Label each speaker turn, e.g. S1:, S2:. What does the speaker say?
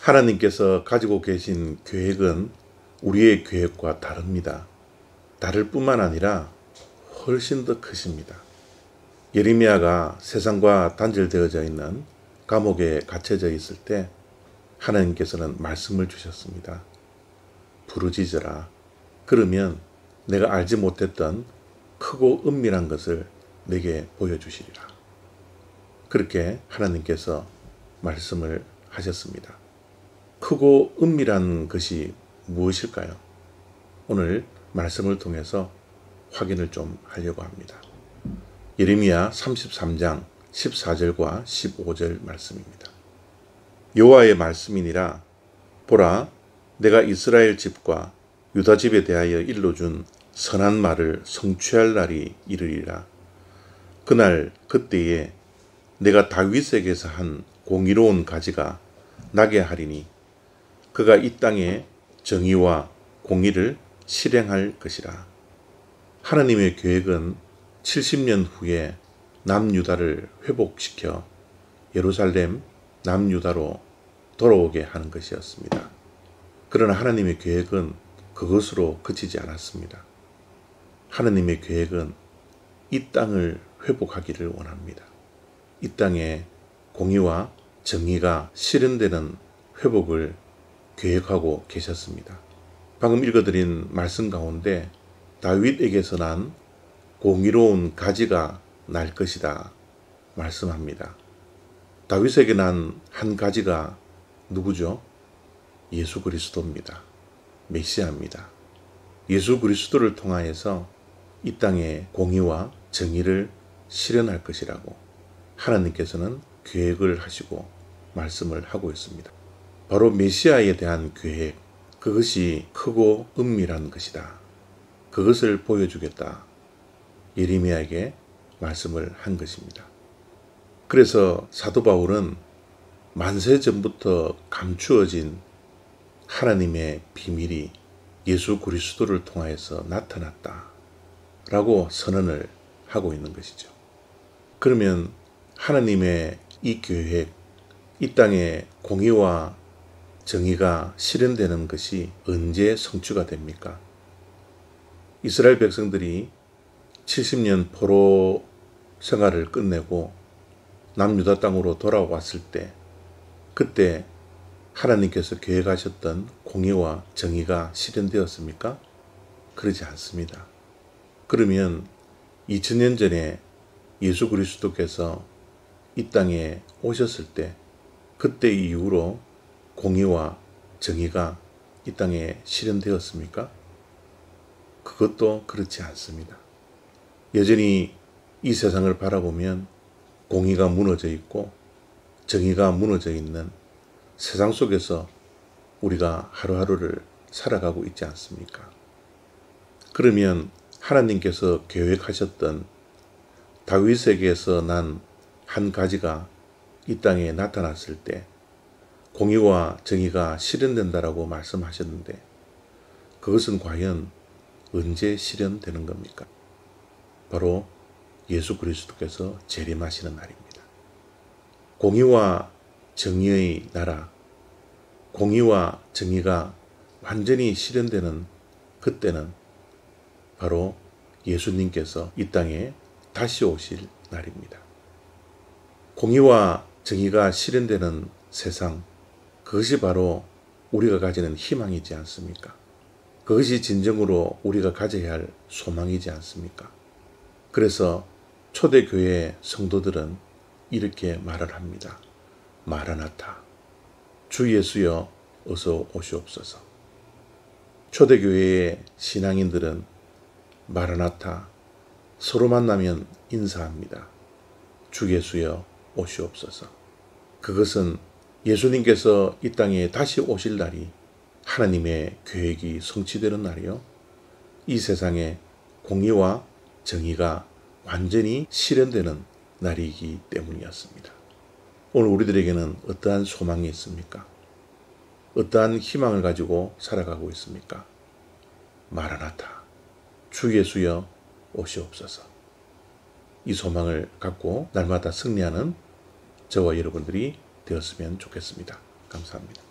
S1: 하나님께서 가지고 계신 계획은 우리의 계획과 다릅니다. 다를 뿐만 아니라 훨씬 더 크십니다. 예레미야가 세상과 단절되어져 있는 감옥에 갇혀져 있을 때 하나님께서는 말씀을 주셨습니다. 부르짖어라. 그러면 내가 알지 못했던 크고 은밀한 것을 내게 보여주시리라. 그렇게 하나님께서 말씀을 하셨습니다. 크고 은밀한 것이 무엇일까요? 오늘 말씀을 통해서 확인을 좀 하려고 합니다. 예레미야 33장 14절과 15절 말씀입니다. 여호와의 말씀이니라. 보라, 내가 이스라엘 집과 유다 집에 대하여 일러준 선한 말을 성취할 날이 이르리라. 그날 그때에 내가 다윗에게서 한 공의로운 가지가 나게 하리니 그가 이 땅에 정의와 공의를 실행할 것이라. 하나님의 계획은 70년 후에 남유다를 회복시켜 예루살렘 남유다로 돌아오게 하는 것이었습니다. 그러나 하나님의 계획은 그것으로 그치지 않았습니다. 하나님의 계획은 이 땅을 회복하기를 원합니다. 이 땅에 공의와 정의가 실현되는 회복을 계획하고 계셨습니다. 방금 읽어드린 말씀 가운데 다윗에게서 난 공의로운 가지가 날 것이다 말씀합니다. 다윗에게 난 한 가지가 누구죠? 예수 그리스도입니다. 메시아입니다. 예수 그리스도를 통하여서 이 땅에 공의와 정의를 실현할 것이라고 하나님께서는 계획을 하시고 말씀을 하고 있습니다. 바로 메시아에 대한 계획, 그것이 크고 은밀한 것이다. 그것을 보여주겠다. 예레미야에게 말씀을 한 것입니다. 그래서 사도 바울은 만세 전부터 감추어진 하나님의 비밀이 예수 그리스도를 통하여서 나타났다 라고 선언을 하고 있는 것이죠. 그러면 하나님의 이 계획, 이 땅에 공의와 정의가 실현되는 것이 언제 성취가 됩니까? 이스라엘 백성들이 70년 포로 생활을 끝내고 남유다 땅으로 돌아왔을 때 그때 하나님께서 계획하셨던 공의와 정의가 실현되었습니까? 그러지 않습니다. 그러면 2000년 전에 예수 그리스도께서 이 땅에 오셨을 때 그때 이후로 공의와 정의가 이 땅에 실현되었습니까? 그것도 그렇지 않습니다. 여전히 이 세상을 바라보면 공의가 무너져 있고 정의가 무너져 있는 세상 속에서 우리가 하루하루를 살아가고 있지 않습니까? 그러면 하나님께서 계획하셨던 다윗에게서 난 한 가지가 이 땅에 나타났을 때 공의와 정의가 실현된다라고 말씀하셨는데 그것은 과연 언제 실현되는 겁니까? 바로 예수 그리스도께서 재림하시는 날입니다. 공의와 정의의 나라, 공의와 정의가 완전히 실현되는 그때는 바로 예수님께서 이 땅에 다시 오실 날입니다. 공의와 정의가 실현되는 세상, 그것이 바로 우리가 가지는 희망이지 않습니까? 그것이 진정으로 우리가 가져야 할 소망이지 않습니까? 그래서 초대교회 성도들은 이렇게 말을 합니다. 마라나타, 주 예수여 어서 오시옵소서. 초대교회의 신앙인들은 마라나타, 서로 만나면 인사합니다. 주 예수여 오시옵소서. 그것은 예수님께서 이 땅에 다시 오실 날이 하나님의 계획이 성취되는 날이요. 이 세상에 공의와 정의가 완전히 실현되는 날이기 때문이었습니다. 오늘 우리들에게는 어떠한 소망이 있습니까? 어떠한 희망을 가지고 살아가고 있습니까? 마라나타, 주 예수여 오시옵소서. 이 소망을 갖고 날마다 승리하는 저와 여러분들이 되었으면 좋겠습니다. 감사합니다.